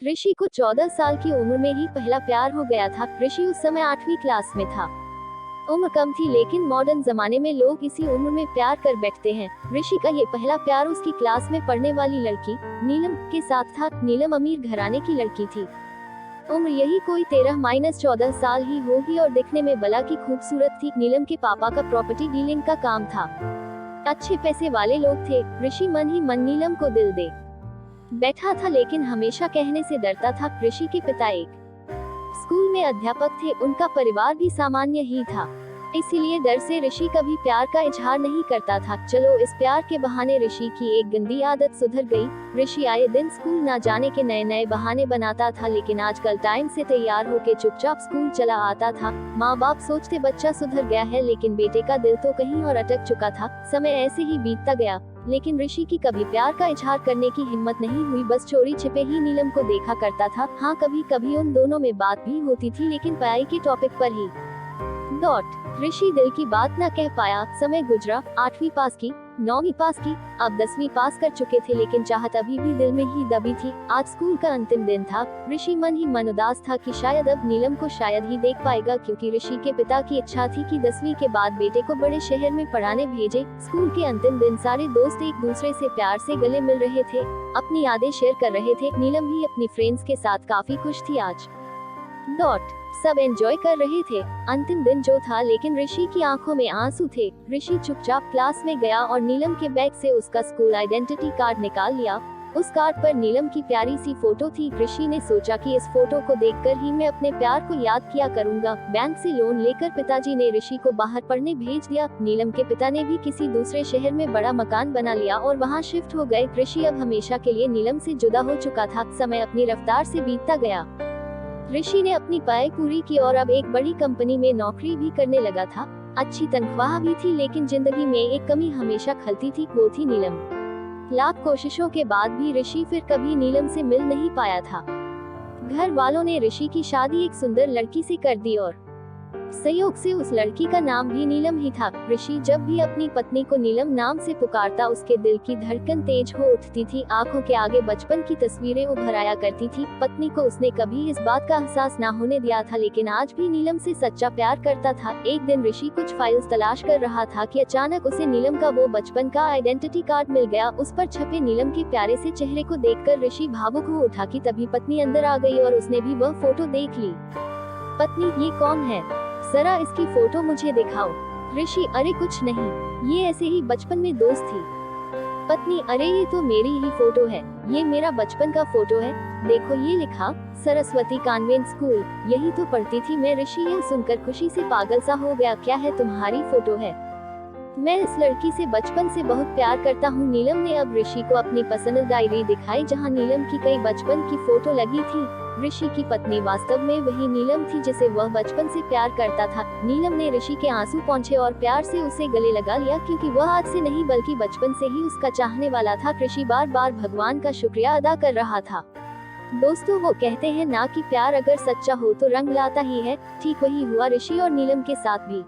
ऋषि को 14 साल की उम्र में ही पहला प्यार हो गया था। ऋषि उस समय 8वीं क्लास में था। उम्र कम थी, लेकिन मॉडर्न जमाने में लोग इसी उम्र में प्यार कर बैठते हैं। ऋषि का ये पहला प्यार उसकी क्लास में पढ़ने वाली लड़की नीलम के साथ था। नीलम अमीर घराने की लड़की थी। उम्र यही कोई 13-14 साल ही होगी और दिखने में भला की खूबसूरत थी। नीलम के पापा का प्रॉपर्टी डीलिंग का काम था। अच्छे पैसे वाले लोग थे। ऋषि मन ही मन नीलम को दिल दे बैठा था, लेकिन हमेशा कहने से डरता था। ऋषि के पिता एक स्कूल में अध्यापक थे। उनका परिवार भी सामान्य ही था, इसीलिए डर से ऋषि कभी प्यार का इजहार नहीं करता था। चलो, इस प्यार के बहाने ऋषि की एक गंदी आदत सुधर गई। ऋषि आए दिन स्कूल ना जाने के नए नए बहाने बनाता था, लेकिन आजकल टाइम से तैयार होके चुपचाप स्कूल चला आता था। माँ बाप सोचते बच्चा सुधर गया है, लेकिन बेटे का दिल तो कहीं और अटक चुका था। समय ऐसे ही बीतता गया, लेकिन ऋषि की कभी प्यार का इजहार करने की हिम्मत नहीं हुई। बस चोरी छिपे ही नीलम को देखा करता था। हाँ, कभी कभी उन दोनों में बात भी होती थी, लेकिन पढ़ाई के टॉपिक पर ही। ऋषि दिल की बात न कह पाया। समय गुजरा, 8वीं पास की, 9वीं पास की, अब 10वीं पास कर चुके थे, लेकिन चाहत अभी भी दिल में ही दबी थी। आज स्कूल का अंतिम दिन था। ऋषि मन ही मन उदास था कि शायद अब नीलम को शायद ही देख पाएगा, क्योंकि ऋषि के पिता की इच्छा थी कि 10वीं के बाद बेटे को बड़े शहर में पढ़ाने भेजे। स्कूल के अंतिम दिन सारे दोस्त एक दूसरे से प्यार से गले मिल रहे थे, अपनी यादें शेयर कर रहे थे। नीलम भी अपनी फ्रेंड्स के साथ काफी खुश थी आज। सब एंजॉय कर रहे थे। अंतिम दिन जो था, लेकिन ऋषि की आंखों में आंसू थे। ऋषि चुपचाप क्लास में गया और नीलम के बैग से उसका स्कूल आइडेंटिटी कार्ड निकाल लिया। उस कार्ड पर नीलम की प्यारी सी फोटो थी। ऋषि ने सोचा कि इस फोटो को देखकर ही मैं अपने प्यार को याद किया करूंगा। बैंक से लोन लेकर पिताजी ने ऋषि को बाहर पढ़ने भेज दिया। नीलम के पिता ने भी किसी दूसरे शहर में बड़ा मकान बना लिया और वहां शिफ्ट हो गए। ऋषि अब हमेशा के लिए नीलम से जुदा हो चुका था। समय अपनी रफ्तार से बीतता गया। ऋषि ने अपनी पढ़ाई पूरी की और अब एक बड़ी कंपनी में नौकरी भी करने लगा था। अच्छी तनख्वाह भी थी, लेकिन जिंदगी में एक कमी हमेशा खलती थी, वो थी नीलम। लाख कोशिशों के बाद भी ऋषि फिर कभी नीलम से मिल नहीं पाया था। घर वालों ने ऋषि की शादी एक सुंदर लड़की से कर दी और संयोग से उस लड़की का नाम भी नीलम ही था। ऋषि जब भी अपनी पत्नी को नीलम नाम से पुकारता, उसके दिल की धड़कन तेज हो उठती थी। आंखों के आगे बचपन की तस्वीरें उभर आया करती थी। पत्नी को उसने कभी इस बात का एहसास ना होने दिया था, लेकिन आज भी नीलम से सच्चा प्यार करता था। एक दिन ऋषि कुछ फाइल्स तलाश कर रहा था कि अचानक उसे नीलम का वो बचपन का आइडेंटिटी कार्ड मिल गया। उस पर छपे नीलम के प्यारे से चेहरे को देखकर ऋषि भावुक हो उठा कि तभी पत्नी अंदर आ गई और उसने भी वह फोटो देख ली। पत्नी, ये कौन है? जरा इसकी फोटो मुझे दिखाओ। ऋषि, अरे कुछ नहीं, ये ऐसे ही बचपन में दोस्त थी। पत्नी, अरे ये तो मेरी ही फोटो है, ये मेरा बचपन का फोटो है। देखो, ये लिखा सरस्वती कॉन्वेंट स्कूल, यही तो पढ़ती थी मैं। ऋषि यह सुनकर खुशी से पागल सा हो गया। क्या है, तुम्हारी फोटो है? मैं इस लड़की से बचपन से बहुत प्यार करता हूँ। नीलम ने अब ऋषि को अपनी पसंद डायरी दिखाई, जहाँ नीलम की कई बचपन की फोटो लगी थी। ऋषि की पत्नी वास्तव में वही नीलम थी जिसे वह बचपन से प्यार करता था। नीलम ने ऋषि के आंसू पोंछे और प्यार से उसे गले लगा लिया, क्योंकि वह आज से नहीं बल्कि बचपन से ही उसका चाहने वाला था। ऋषि बार बार भगवान का शुक्रिया अदा कर रहा था। दोस्तों, वो कहते हैं ना कि प्यार अगर सच्चा हो तो रंग लाता ही है। ठीक वही हुआ ऋषि और नीलम के साथ भी।